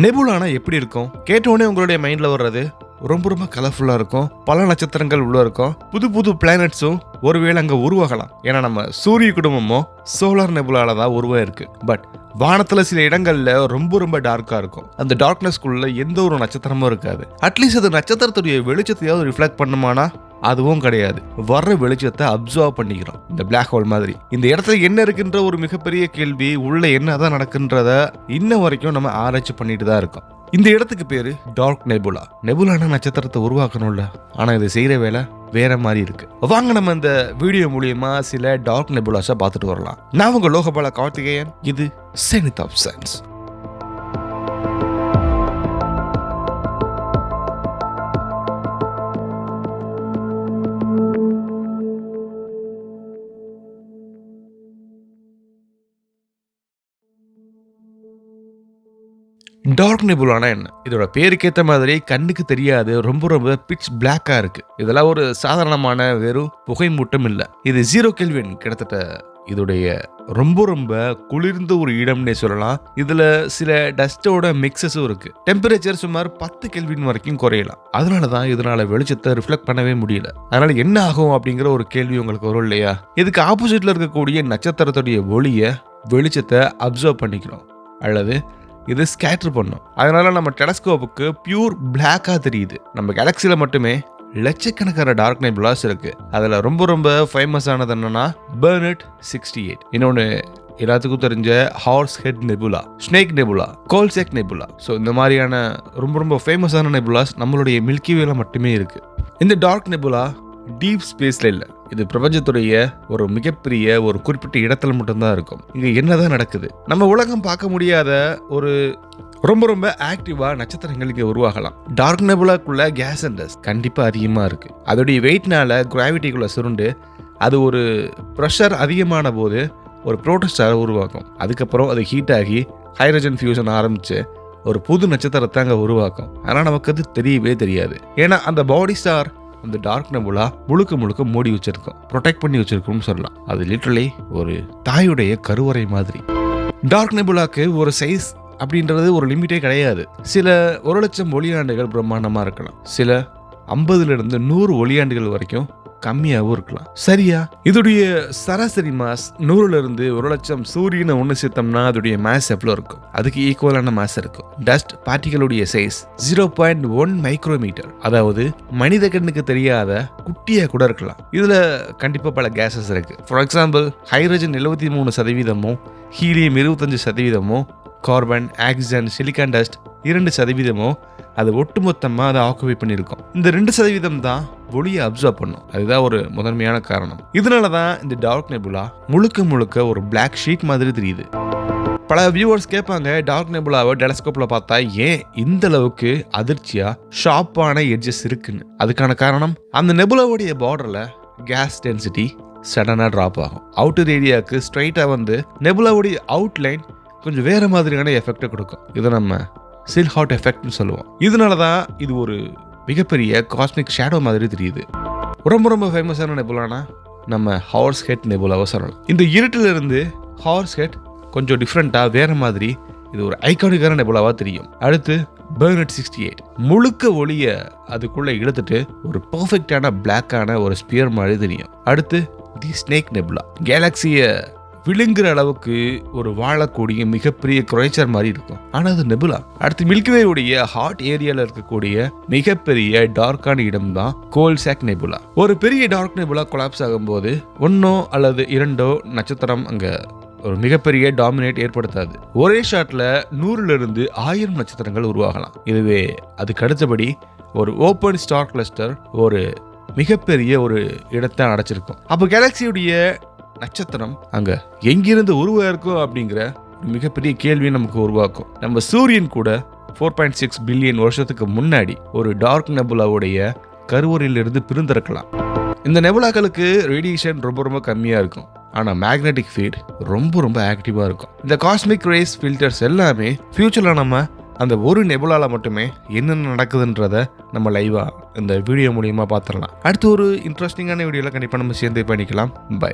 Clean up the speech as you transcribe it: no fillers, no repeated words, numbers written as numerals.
நெபுலானா எப்படி இருக்கும்? கேட்டோடனே உங்களுடைய மைண்ட்ல வர்றது ரொம்ப ரொம்ப கலர்ஃபுல்லா இருக்கும். பல நட்சத்திரங்கள் உள்ள இருக்கும். புது புது பிளானட்ஸும் ஒருவேளை அங்க உருவாகலாம். ஏன்னா நம்ம சூரிய குடும்பமும் சோலார் நெபுலால தான் உருவாயிருக்கு. பட் வானத்துல சில இடங்கள்ல ரொம்ப ரொம்ப டார்க்கா இருக்கும். அந்த டார்க்னஸ்குள்ள எந்த ஒரு நட்சத்திரமும் இருக்காது. அட்லீஸ்ட் அது நட்சத்திரத்துடைய வெளிச்சத்தையாவது ரிஃப்ளெக்ட் பண்ணுமானா அதுவும் கிடையாது. வர்ற வெளிச்சத்தை அப்சர்வ் பண்ணிக்கிறோம். இந்த பிளாக் ஹோல் மாதிரி. இந்த இடத்துல என்ன இருக்குன்ற ஒரு மிகப்பெரிய கேள்வி, உள்ள என்னதான் நடக்குன்றத இன்ன வரைக்கும் நம்ம ஆராய்ச்சி பண்ணிட்டு தான் இருக்கோம். இந்த இடத்துக்கு பேரு டார்க் நெபுலா. நெபுலான நட்சத்திரத்தை உருவாக்கணும்ல, ஆனா இது செய்யற வேலை வேற மாதிரி இருக்கு. வாங்க நம்ம இந்த வீடியோ மூலியமா சில டார்க் நெபுலாஸை பார்த்துட்டு வரலாம். நான் உங்க லோகபால கார்த்திகேயன். இது செனித் ஆஃப் சயின்ஸ். டார்க் நெபுலானா என்ன? இதோட பேருக்கேற்ற மாதிரி கண்ணுக்கு தெரியாது, ரொம்ப ரொம்ப பிட்ச் பிளாக்கா இருக்கு. இதெல்லாம் ஒரு சாதாரணமான வெறும் புகை மூட்டம் இல்ல. இது 0 கெல்வின், கிட்டத்தட்ட இதோடைய ரொம்ப ரொம்ப குளிர்ந்த ஒரு இடம்னே சொல்லலாம். இதுல சில டஸ்டோட மிக்சஸும் இருக்கு. டெம்பரேச்சர் சுமார் 10 கெல்வின் வரைக்கும் குறையலாம். அதனாலதான் இதனால வெளிச்சத்தை ரிஃப்ளெக்ட் பண்ணவே முடியல. அதனால என்ன ஆகும் அப்படிங்கிற ஒரு கேள்வி உங்களுக்கு வரும் இல்லையா? இதுக்கு ஆப்போசிட்ல இருக்கக்கூடிய நட்சத்திரத்துடைய ஒளிய வெளிச்சத்தை அப்சர்வ் பண்ணிக்கிறோம், அல்லது இது ஸ்கேட்டர் பண்ணும். அதனால நம்ம டெலஸ்கோப்புக்கு பியூர் பிளாக்கா தெரியுது. நம்ம கேலக்சில மட்டுமே லட்சக்கணக்கான டார்க் நெபுலாஸ் இருக்கு. அதுல ரொம்ப ரொம்ப ஃபேமஸ் ஆனது என்னன்னா பெர்னட் 68. இன்னொன்னு எல்லாத்துக்கும் தெரிஞ்ச horse head nebula, snake nebula, coalsack nebula. So இந்த மாதிரியான ரொம்ப ரொம்ப ஃபேமஸான நெபுலாஸ் நம்மளுடைய மில்கி வேல மட்டுமே இருக்கு. இந்த டார்க் நெபுலா டீப் ஸ்பேஸ்ல இல்ல. இது பிரபஞ்சத்துடைய ஒரு மிகப்பெரிய ஒரு குறிப்பிட்ட இடத்துல மட்டும்தான் இருக்கும். இங்க என்னதான் நடக்குது? நம்ம உலகம் பார்க்க முடியாத ஒரு ரொம்ப ரொம்ப ஆக்டிவா நட்சத்திரங்கள் இங்க உருவாகலாம். டார்க் நெபுலாக்குள்ள கேஸ் அண்ட் டஸ்ட் கண்டிப்பா அதிகமா இருக்கு. அதோடைய வெயிட்னால கிராவிட்டிக்குள்ள சுருண்டு அது ஒரு ப்ரெஷர் அதிகமான போது ஒரு புரோட்டோஸ்டார் உருவாக்கும். அதுக்கப்புறம் அது ஹீட் ஆகி ஹைட்ரஜன் ஃபியூஷன் ஆரம்பிச்சு ஒரு புது நட்சத்திரத்தை அங்க உருவாக்கும். ஆனா நமக்கு அது தெரியவே தெரியாது. ஏன்னா அந்த பாடி ஸ்டார் அந்த டார்க் நெபுலா முழுக்க முழுக்க மூடி வச்சிருக்கோம், ப்ரொடெக்ட் பண்ணி வச்சிருக்கோம்னு சொல்லலாம். அது லிட்டரலி ஒரு தாயுடைய கருவறை மாதிரி. டார்க் நெபுலாக்கு ஒரு சைஸ் அப்படின்றது ஒரு லிமிட்டே கிடையாது. சில 1,00,000 ஒளியாண்டுகள் பிரம்மாண்டமா இருக்கலாம். சில 50 to 100 ஒளியாண்டுகள் வரைக்கும் கம்மியாகவும் இருக்கலாம். சரியா? இதோடைய சராசரி மாஸ் 100 to 1,00,000 சூரியனை ஒன்று சேர்த்தோம்னா அதோடைய மாஸ் எவ்வளோ இருக்கும்? அதுக்கு ஈக்குவலான மாஸ் இருக்கும். டஸ்ட் பார்ட்டிகளுடைய சைஸ் 0.1 மைக்ரோமீட்டர். அதாவது மனித கண்ணுக்கு தெரியாத குட்டியா கூட இருக்கலாம். இதுல கண்டிப்பா பல கேசஸ் இருக்கு. For example, hydrogen 73%, helium 25%, carbon, oxygen, silicon dust 2%, அது ஒட்டுமொத்தமாக அதை ஆக்குபை பண்ணியிருக்கோம். இந்த 2% தான் ஒளியை அப்சர்வ் பண்ணும். அதுதான் ஒரு முதன்மையான காரணம். இதனால தான் இந்த டார்க் நெபுலா முழுக்க முழுக்க ஒரு பிளாக் ஷீட் மாதிரி தெரியுது. பல வியூவர்ஸ் கேட்பாங்க, டார்க் நெபுலாவை டெலஸ்கோப்ல பார்த்தா ஏன் இந்த அளவுக்கு அதிர்ச்சியா ஷார்ப்பான எட்ஜஸ் இருக்குன்னு. அதுக்கான காரணம், அந்த நெபுலாவுடைய பார்டர்ல கேஸ் டென்சிட்டி சடனா டிராப் ஆகும். அவுட்டர் ஏரியாவுக்கு ஸ்ட்ரைட்டா வந்து நெபுலாவுடைய அவுட்லைன் கொஞ்சம் வேற மாதிரியான எஃபெக்டை கொடுக்கும். இதை நம்ம சில்ஹாட் எஃபெக்ட்னு சொல்லுவோம். இதனால தான் இது ஒரு மிகப்பெரிய காஸ்மிக் ஷேடோ மாதிரி தெரியுது. ரொம்ப ரொம்ப ஃபேமஸான நெபுலானா நம்ம ஹார்ஸ் ஹெட் நெபுலாவை சொல்லலாம். இந்த இருட்டில் இருந்து ஹார்ஸ் ஹெட் கொஞ்சம் டிஃப்ரெண்ட்டாக வேற மாதிரி இது ஒரு ஐகானிக்கான நெபுலாவா தெரியும். அடுத்து பெர்னட் 68 முழுக்க ஒளிய அதுக்குள்ள இழுத்துட்டு ஒரு பர்ஃபெக்டான பிளாக்கான ஒரு ஸ்பியர் மாதிரி தெரியும். அடுத்து தி ஸ்னேக் நெபுலா கேலக்சியை விழுங்குற அளவுக்கு ஒரு வாழக்கூடிய மிகப்பெரிய குறைச்சர் மாதிரி இருக்கும். ஆனா அது நெபுலா. அடுத்து மில்கிவே உடைய ஹாட் ஏரியால இருக்கக்கூடிய மிகப்பெரிய டார்க்கான இடம் தான் கோல்செக் நெபுலா. ஒரு பெரிய டார்க் நெபுலா கொலாப்ஸ் ஆகும்போது 1 அல்லது 2 நட்சத்திரம் அங்க ஒரு மிகப்பெரிய டாமினேட் ஏற்படுத்தாது. ஒரே ஷாட்ல 100 to 1000 நட்சத்திரங்கள் உருவாகலாம். இதுவே அதுக்கு அடுத்தபடி ஒரு ஓப்பன் ஸ்டார் கிளஸ்டர் ஒரு மிகப்பெரிய ஒரு இடத்தை அடைச்சிருக்கும். அப்போ கேலக்சியுடைய நட்சத்திரம் அங்க எங்கிருந்து உருவாயிருக்கும் அப்படிங்கிற மிகப்பெரிய கேள்வியை நமக்கு உருவாக்கும். நம்ம சூரியன் கூட 4.6 பில்லியன் வருஷத்துக்கு முன்னாடி ஒரு டார்க் நெபுலாவுடைய கருவறையிலிருந்து பிரிந்திருக்கலாம். இந்த நெபுலாக்களுக்கு ரேடியேஷன் ரொம்ப ரொம்ப கம்மியா இருக்கும். ஆனா மேக்னெட்டிக் ஃபீல்ட் ரொம்ப ரொம்ப ஆக்டிவா இருக்கும். இந்த காஸ்மிக் ரேஸ் ஃபில்டர்ஸ் எல்லாமே ஃபியூச்சர்ல நம்ம அந்த ஒரு நெபுலால மட்டுமே என்னென்ன நடக்குதுன்றத நம்ம லைவா இந்த வீடியோ மூலியமா பார்த்துடலாம். அடுத்து ஒரு இன்ட்ரெஸ்டிங்கான வீடியோல கண்டிப்பா நம்ம சேர்ந்து பண்ணிக்கலாம். பை.